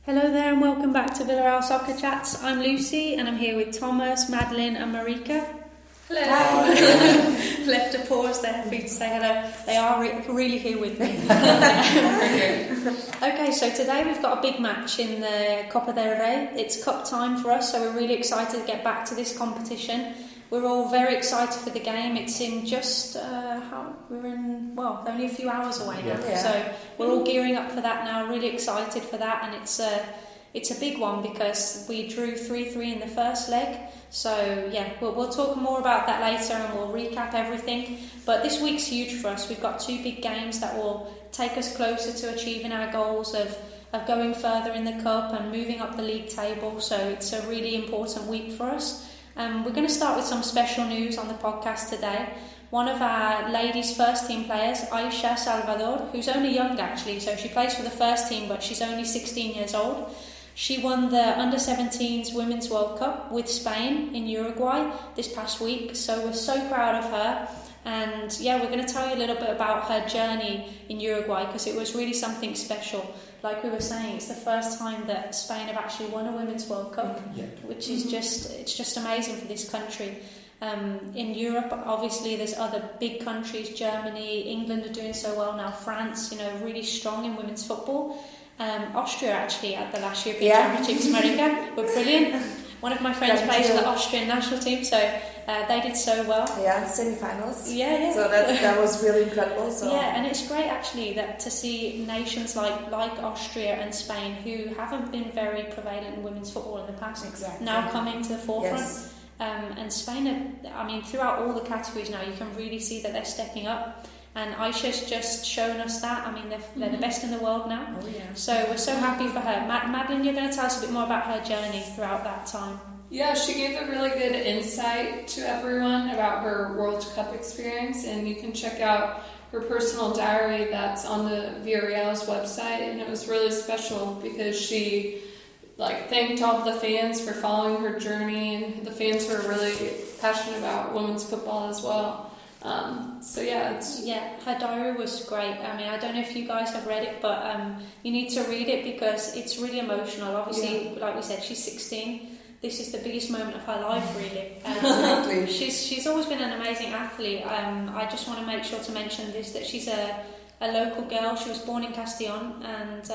Hello there and welcome back to Villarreal Soccer Chats. I'm Lucy and I'm here with Thomas, Madeline and Marika. Hello. Left a pause there for you to say hello. They are really here with me. Okay, so today we've got a big match in the Copa del Rey. It's cup time for us, so we're really excited to get back to this competition. We're all very excited for the game. It's in just, only a few hours away now. Yeah. So we're all gearing up for that now, really excited for that. And it's a big one because we drew 3-3 in the first leg. So yeah, we'll talk more about that later and we'll recap everything. But this week's huge for us. We've got two big games that will take us closer to achieving our goals of going further in the cup and moving up the league table. So it's a really important week for us. We're going to start with some special news on the podcast today. One of our ladies' first team players, Aisha Salvador, who's only young actually, so she plays for the first team, but she's only 16 years old. She won the Under-17s Women's World Cup with Spain in Uruguay this past week, so we're so proud of her. And yeah, we're going to tell you a little bit about her journey in Uruguay because it was really something special. Like we were saying, it's the first time that Spain have actually won a Women's World Cup, which is just amazing for this country. In Europe, obviously, there's other big countries. Germany, England are doing so well now. France, really strong in women's football. Austria actually at the last European Championships, America, were brilliant. One of my friends plays for the Austrian national team, so they did so well. Yeah, semi-finals. Yeah. So that was really incredible. So. Yeah, and it's great actually that to see nations like Austria and Spain who haven't been very prevalent in women's football in the past now coming to the forefront. Yes. And Spain, throughout all the categories now, you can really see that they're stepping up. And Aisha's just shown us that. They're the best in the world now. Oh, yeah. So we're so happy for her. Madeline, you're going to tell us a bit more about her journey throughout that time. Yeah, she gave a really good insight to everyone about her World Cup experience, and you can check out her personal diary that's on the Villarreal's website, and it was really special because she thanked all the fans for following her journey, and the fans were really passionate about women's football as well. Her diary was great. I don't know if you guys have read it, but you need to read it because it's really emotional. Obviously, like we said, she's 16. This is the biggest moment of her life, really. Exactly. She's always been an amazing athlete. I just want to make sure to mention this, that she's a local girl. She was born in Castellón, and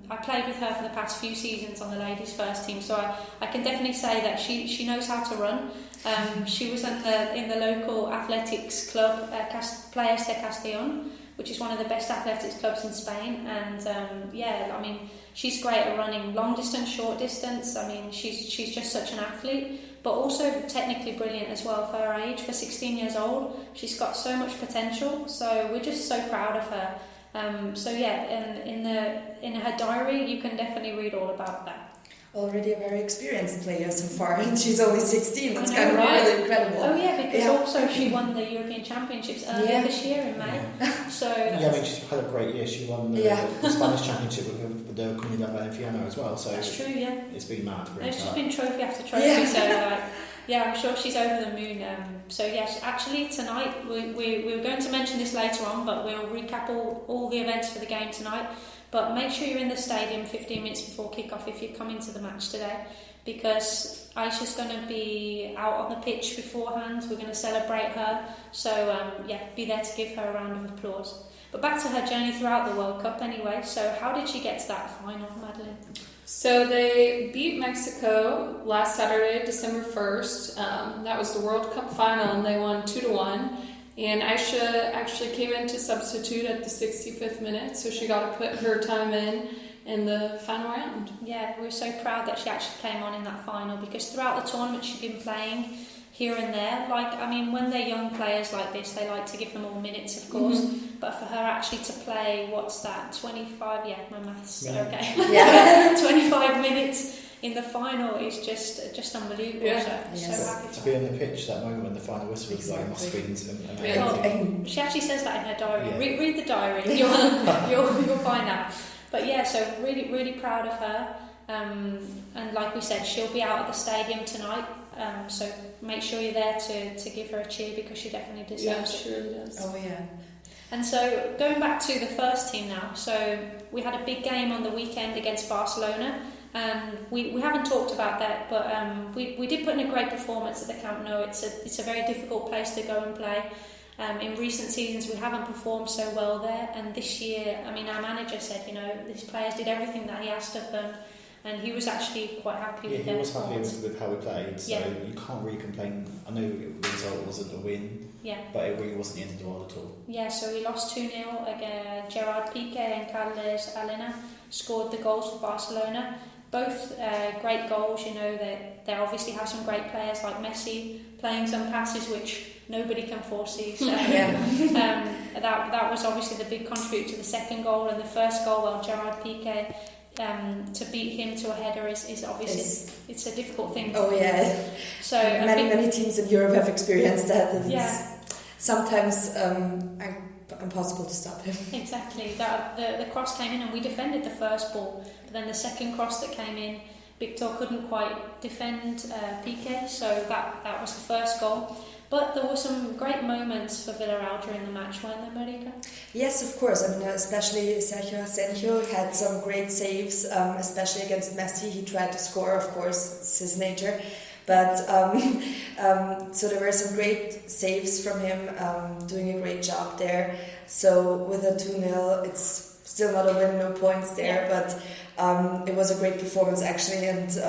I played with her for the past few seasons on the ladies' first team, so I can definitely say that she knows how to run. She was in the local athletics club, Playas de Castellón, which is one of the best athletics clubs in Spain, and she's great at running long distance, short distance. She's just such an athlete, but also technically brilliant as well for her age. For 16 years old, she's got so much potential, so we're just so proud of her. In her diary, you can definitely read all about that. Already a very experienced player so far, and she's only 16. That's kind of really incredible. Oh yeah, because also she won the European Championships earlier this year in May. So she's had a great year. She won the Spanish Championship with the Comunidad Valenciana as well. So that's true. Yeah, it's been mad. It's just been trophy after trophy. So I'm sure she's over the moon. So yes, actually tonight we were going to mention this later on, but we'll recap all the events for the game tonight. But make sure you're in the stadium 15 minutes before kick-off if you're coming to the match today, because Aisha's going to be out on the pitch beforehand. We're going to celebrate her. So, be there to give her a round of applause. But back to her journey throughout the World Cup anyway. So how did she get to that final, Madeline? So they beat Mexico last Saturday, December 1st. That was the World Cup final, and they won 2-1. And Aisha actually came in to substitute at the 65th minute, so she got to put her time in the final round. Yeah, we're so proud that she actually came on in that final, because throughout the tournament she'd been playing here and there. When they're young players like this, they like to give them all minutes, of course. Mm-hmm. But for her actually to play, 25? Yeah, my maths okay. Yeah. 25 minutes in the final is just unbelievable. Yeah. So happy to be on the pitch that moment when the final whistle was must have been amazing. She actually says that in her diary. Yeah. Read the diary. You'll find out. But yeah, so really, really proud of her. And like we said, she'll be out at the stadium tonight. So make sure you're there to give her a cheer, because she definitely deserves it. She really does. Oh yeah. And so going back to the first team now, so we had a big game on the weekend against Barcelona, and we haven't talked about that, but we did put in a great performance at the Camp Nou. It's a very difficult place to go and play. In recent seasons we haven't performed so well there, and this year, I mean, our manager said, these players did everything that he asked of them, and he was actually quite happy with their performance. He was happy with how we played, so you can't really complain. I know the result wasn't a win, but it really wasn't the end of the world at all. Yeah, so we lost 2-0 again. Gerard Piqué and Carles Alena scored the goals for Barcelona. Both great goals, they obviously have some great players like Messi playing some passes which nobody can foresee. So that was obviously the big contributor to the second goal, and the first goal, Gerard Piqué, to beat him to a header is obviously it's a difficult thing. So many teams in Europe have experienced that. And it's sometimes impossible to stop him. Exactly. The cross came in and we defended the first ball, but then the second cross that came in, Victor couldn't quite defend Piqué, so that was the first goal. But there were some great moments for Villarreal during the match, weren't there, Marika? Yes, of course. I mean, especially Sergio had some great saves, especially against Messi. He tried to score, of course, it's his nature. But so there were some great saves from him, doing a great job there. So with a 2-0, it's still not a win, no points there, but it was a great performance actually, and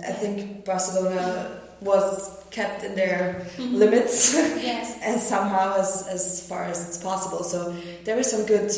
I think Barcelona was kept in their limits and somehow as far as it's possible. So there were some good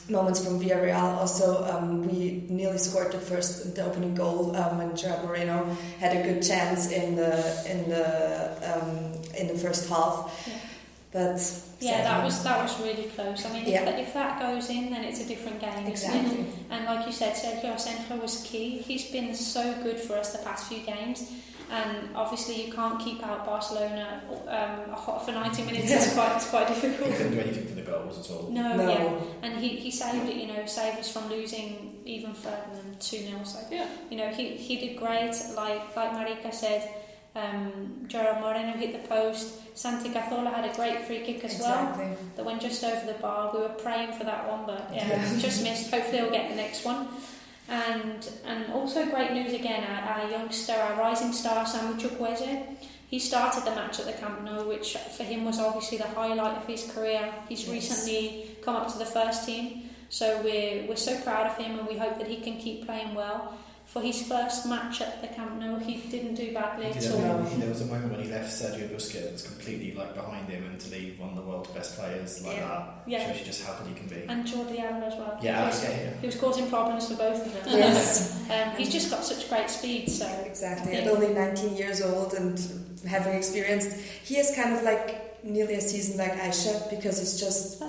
moments from Villarreal. Also, we nearly scored the opening goal when Gerard Moreno had a good chance in the first half. But that was really close. I mean, if that goes in, then it's a different game. Exactly. And like you said, Sergio Asenjo was key. He's been so good for us the past few games. And obviously you can't keep out Barcelona for 90 minutes. It's quite difficult. He couldn't do anything for the goals at all. No. And he saved it. Saved us from losing even further than 2-0. So he did great. Like Marika said, Gerard Moreno hit the post. Santi Cazorla had a great free kick as well that went just over the bar. We were praying for that one, but just missed. Hopefully he'll get the next one. And also great news again, our youngster, our rising star, Samu Chukwueze. He started the match at the Camp Nou, which for him was obviously the highlight of his career. He's recently come up to the first team, so we're so proud of him, and we hope that he can keep playing well. For his first match at the Camp Nou, he didn't do badly at all. There was a moment when he left Sergio Busquets completely behind him, and to leave one of the world's best players that shows you just how good he can be. And Jordi Alba as well. He was causing problems for both of them. Yes. He's just got such great speed. So exactly, and only 19 years old and having experienced, he is kind of like nearly a season like Aisha, because he's just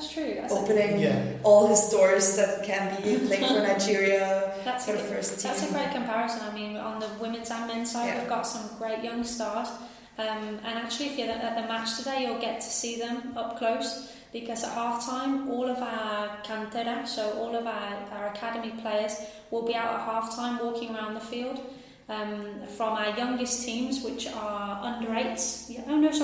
opening all his doors that can be, playing for Nigeria for the first team. That's a great comparison. I mean, on the women's and men's side, we've got some great young stars. And actually, if you're at the match today, you'll get to see them up close, because at half-time, all of our cantera, so all of our academy players, will be out at half-time walking around the field. From our youngest teams, which are under 8s. There's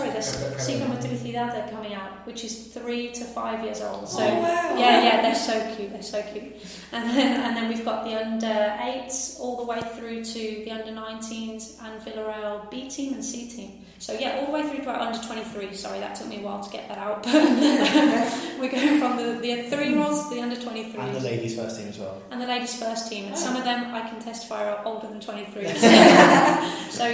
Siga Motricidad coming out, which is 3 to 5 years old. So they're so cute. And then we've got the under 8s all the way through to the under 19s and Villarreal B team and C team. So all the way through to our under 23. Sorry, that took me a while to get that out. But we're going from the 3-year-olds to the under 23. And the ladies' first team as well. And the ladies' first team. And some of them, I can testify, are older than 23. So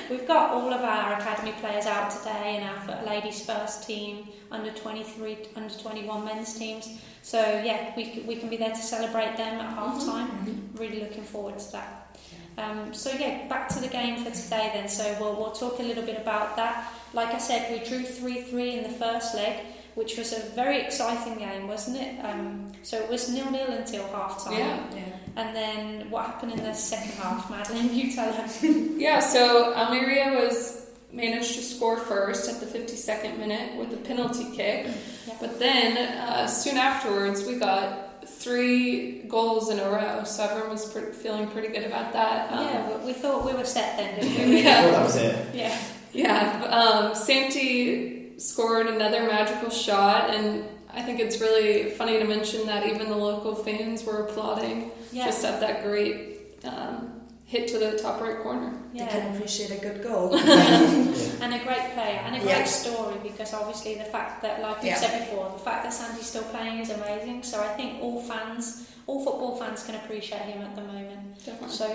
we've got all of our academy players out today, and our ladies' first team, under 23, under 21 men's teams. So we can be there to celebrate them at half time. Really looking forward to that. Back to the game for today then. So we'll talk a little bit about that. Like I said, we drew 3-3 in the first leg, which was a very exciting game, wasn't it? So it was 0-0 until half time. Yeah. And then what happened in the second half, Madeline? You tell us. So Almeria managed to score first at the 52nd minute with a penalty kick. But then soon afterwards we got 3 goals in a row, so everyone was feeling pretty good about that. We thought we were set then, didn't we? I thought that was it. Santi scored another magical shot, and I think it's really funny to mention that even the local fans were applauding just at that great hit to the top right corner. They can appreciate a good goal. And a great player and a great story, because obviously the fact that, like you said before, the fact that Santi's still playing is amazing. So I think all football fans can appreciate him at the moment. Definitely. So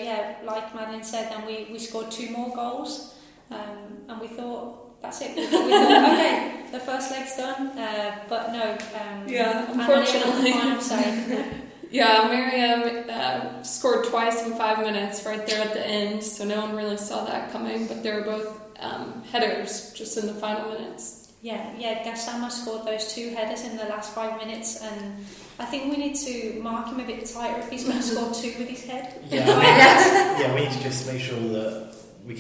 like Madeline said, then we scored 2 more goals, and we thought that's it. We thought okay, the first leg's done, but no. Unfortunately. Final say. Yeah, Miriam scored twice in 5 minutes right there at the end, so no one really saw that coming, but they were both headers just in the final minutes. Gassama scored those 2 headers in the last 5 minutes, and I think we need to mark him a bit tighter if he's going to score 2 with his head. We need to just make sure that we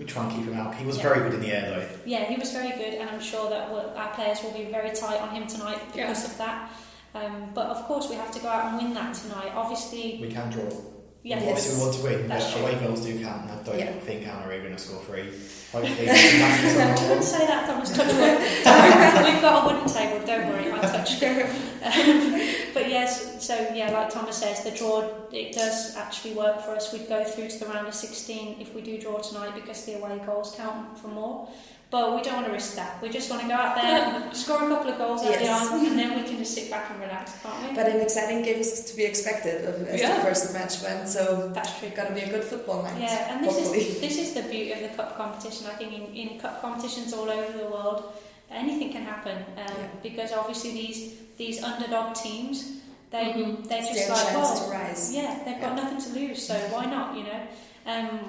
try and keep him out. He was very good in the air though. Yeah, he was very good, and I'm sure that our players will be very tight on him tonight because of that. But of course we have to go out and win that tonight. Obviously we can draw. Yes. Obviously we want to win, That's but away goals do count, and I don't think Almeria are going to score 3. Hopefully don't say that, Thomas. Touch wood. We've got a wooden table, don't worry, I touched it. But yes, so like Thomas says, the draw, it does actually work for us. We'd go through to the round of 16 if we do draw tonight, because the away goals count for more. But we don't want to risk that. We just want to go out there, score a couple of goals early on, and then we can just sit back and relax, can't we? But an exciting game is to be expected as the first match went, so that's true. Got to be a good football night. Yeah, and this is the beauty of the cup competition. I think in cup competitions all over the world, anything can happen, because obviously these underdog teams, they're just like, to rise. They've got nothing to lose, so why not?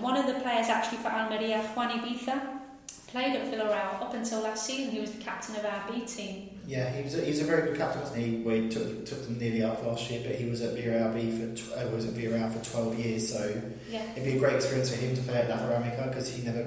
One of the players actually for Almeria, Juan Ibiza, played at Villarreal up until last season. He was the captain of our B team. Yeah, he was a very good captain, wasn't he? We took them nearly up last year, but he was at Villarreal for 12 years, so it'd be a great experience for him to play at La Ceramica, because he never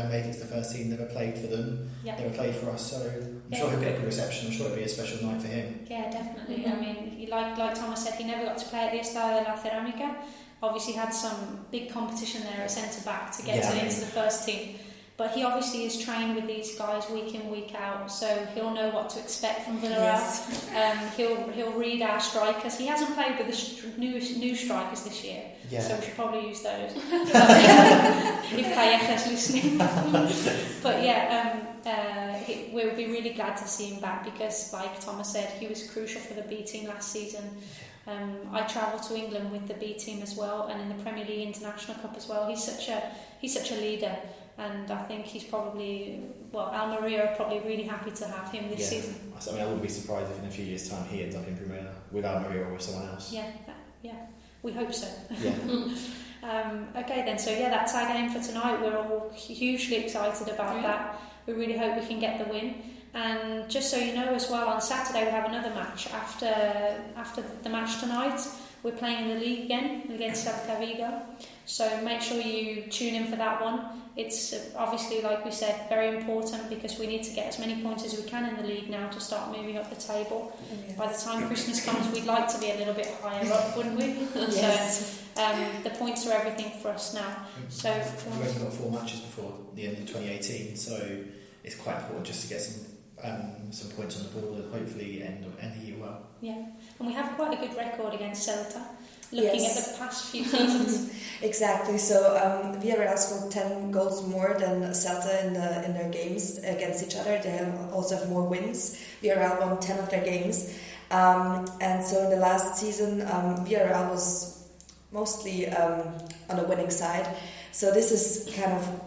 made it to the first team, never played for them, never played for us, so I'm sure he'll get a good reception. I'm sure it'll be a special night for him. Yeah, definitely. I mean, like Thomas said, he never got to play at the Estadio de La Ceramica. Obviously had some big competition there at centre back to get into the first team. But he obviously is trained with these guys week in, week out, so he'll know what to expect from Villarreal. Yes. He'll read our strikers. He hasn't played with the new strikers this year, so we should probably use those. If Calleja's listening. But we'll be really glad to see him back, because, like Thomas said, he was crucial for the B team last season. I travelled to England with the B team as well, and in the Premier League International Cup as well. He's such a leader. And I think he's probably, Almeria are probably really happy to have him this season. I mean, I wouldn't be surprised if in a few years' time he ends up in Primera with Almeria or with someone else. Yeah, we hope so. Yeah. Okay then, so that's our game for tonight. We're all hugely excited about that. We really hope we can get the win. And just so you know as well, on Saturday we have another match. After the match tonight, we're playing in the league again against Celta Vigo. So make sure you tune in for that one. It's obviously, like we said, very important, because we need to get as many points as we can in the league now to start moving up the table. Yes. By the time Christmas comes, we'd like to be a little bit higher up, wouldn't we? Yes. So the points are everything for us now. So we've only got 4 matches before the end of 2018, so it's quite important just to get some points on the board and hopefully end the year well. Yeah, and we have quite a good record against Celta. Looking at the past few seasons. Exactly. So Villarreal scored 10 goals more than Celta in their games against each other. They also have more wins. Villarreal won 10 of their games. And so in the last season, Villarreal was mostly on the winning side. So this is kind of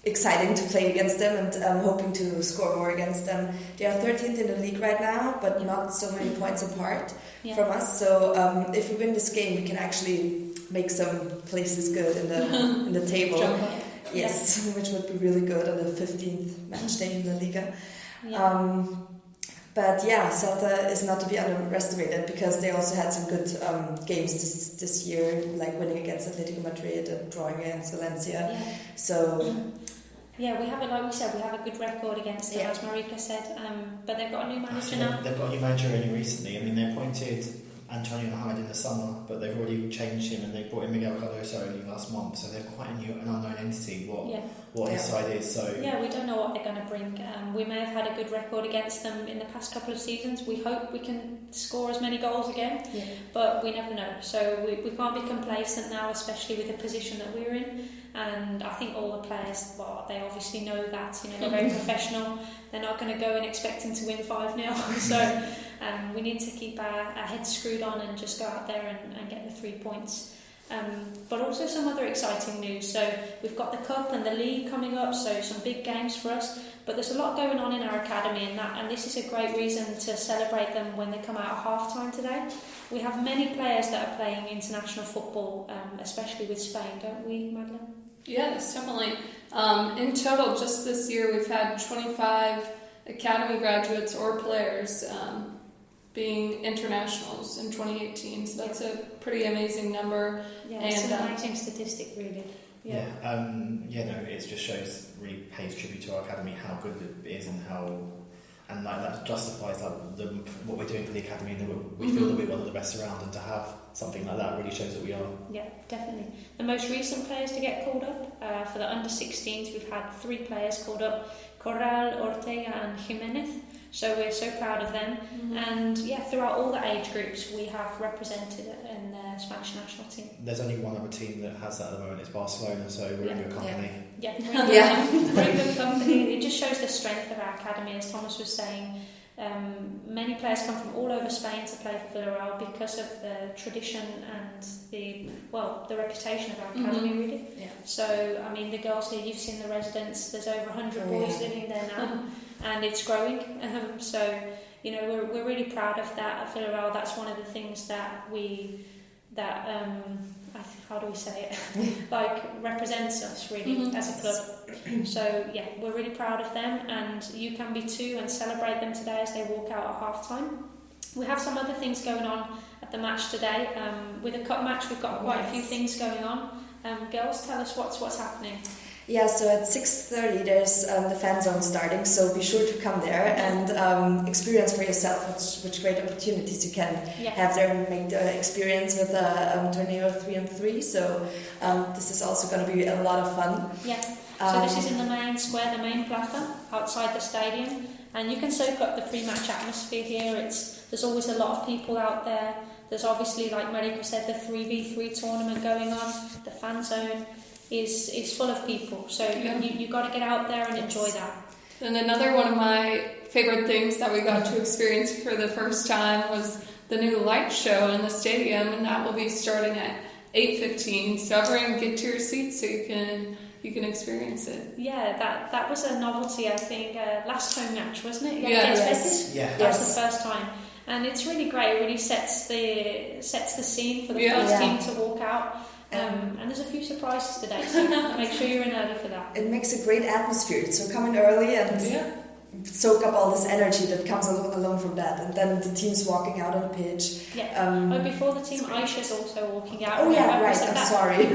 exciting to play against them, and I'm hoping to score more against them. They are 13th in the league right now, but not so many points apart from us. So if we win this game, we can actually make some places good in the table. Yes, which would be really good on the 15th match day in La Liga. But Celta is not to be underestimated, because they also had some good games this year, like winning against Atletico Madrid and drawing against Valencia. So we have like we said, we have a good record against them, as Marika said. But they've got a new manager now. They've got a new manager only recently. I mean, they appointed Antonio and hired in the summer, but they've already changed him and they brought in Miguel Cardoso only last month, so they're quite an unknown entity what his side is. So we don't know what they're going to bring. We may have had a good record against them in the past couple of seasons. We hope we can score as many goals again, but we never know. So we can't be complacent now, especially with the position that we're in. And I think all the players, they obviously know that. They're very professional. They're not going to go in expecting to win 5-0. So we need to keep our heads screwed on and just go out there and get the 3 points. But also some other exciting news. So we've got the Cup and the League coming up, so some big games for us. But there's a lot going on in our academy, and this is a great reason to celebrate them when they come out at half-time today. We have many players that are playing international football, especially with Spain, don't we, Madeleine? Yes, definitely. In total, just this year, we've had 25 academy graduates or players being internationals in 2018, so that's a pretty amazing number. Yeah, it's an amazing statistic, really. It just shows, really pays tribute to our academy how good it is and that justifies what we're doing for the academy, and we feel that we're one of the best around, and to have something like that really shows that we are. Yeah, definitely. The most recent players to get called up for the under-16s, we've had 3 players called up: Corral, Ortega and Jimenez. So we're so proud of them. And throughout all the age groups we have represented in the Spanish national team. There's only one other team that has that at the moment, it's Barcelona, so we're in good company. We're in good company. It just shows the strength of our academy, as Thomas was saying. Many players come from all over Spain to play for Villarreal because of the tradition and the reputation of our academy, really. Yeah. So, I mean, the girls here, you've seen the residents, there's over 100 boys living there now, and it's growing. So, we're really proud of that at Villarreal. That's one of the things that how do we say it? Represents us really as a club. So we're really proud of them, and you can be too, and celebrate them today as they walk out at half time. We have some other things going on at the match today. With the cup match, we've got quite a few things going on. Girls, tell us what's happening. Yeah, so at 6:30 there's the fan zone starting, so be sure to come there and experience for yourself which great opportunities you can have there and make the experience with Torneo 3-on-3. So this is also going to be a lot of fun. Yeah, so this is in the main square, the main plaza, outside the stadium, and you can soak up the pre-match atmosphere here. There's always a lot of people out there. There's obviously, like Mariko said, the 3v3 tournament going on, the fan zone is full of people, so you got to get out there and enjoy that. And another one of my favorite things that we got to experience for the first time was the new light show in the stadium, and that will be starting at 8:15. So everyone get to your seats so you can experience it. Yeah, that was a novelty, I think. Last home match, wasn't it? That was the first time, and it's really great. It really sets the scene for the first team to walk out. And there's a few surprises today, so make sure you're in early for that. It makes a great atmosphere, so come in early and soak up all this energy that comes along from that, and then the team's walking out on the pitch. Before the team, Aisha's also walking out. I'm sorry.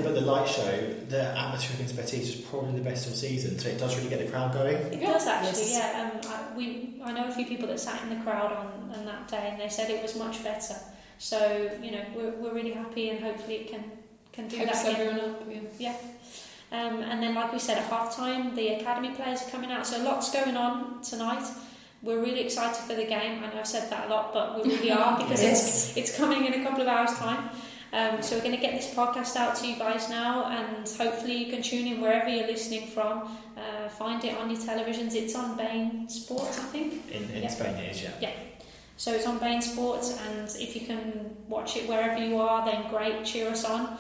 But the light show, the atmosphere against Betis was probably the best of season, so it does really get the crowd going. It does actually, I know a few people that sat in the crowd on that day, and they said it was much better. So, we're really happy, and hopefully it can do that again. Everyone up, and then, like we said, at half-time, the academy players are coming out, so lots going on tonight. We're really excited for the game. I know I've said that a lot, but we really are, because it's coming in a couple of hours' time. So we're going to get this podcast out to you guys now, and hopefully you can tune in wherever you're listening from. Find it on your televisions. It's on Bein Sports, I think. In Spain it is, Yeah. So it's on Bein Sports, and if you can watch it wherever you are, then great, cheer us on.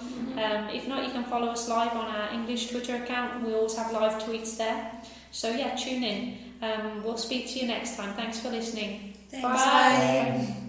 If not, you can follow us live on our English Twitter account. We always have live tweets there. So tune in. We'll speak to you next time. Thanks for listening. Thanks. Bye.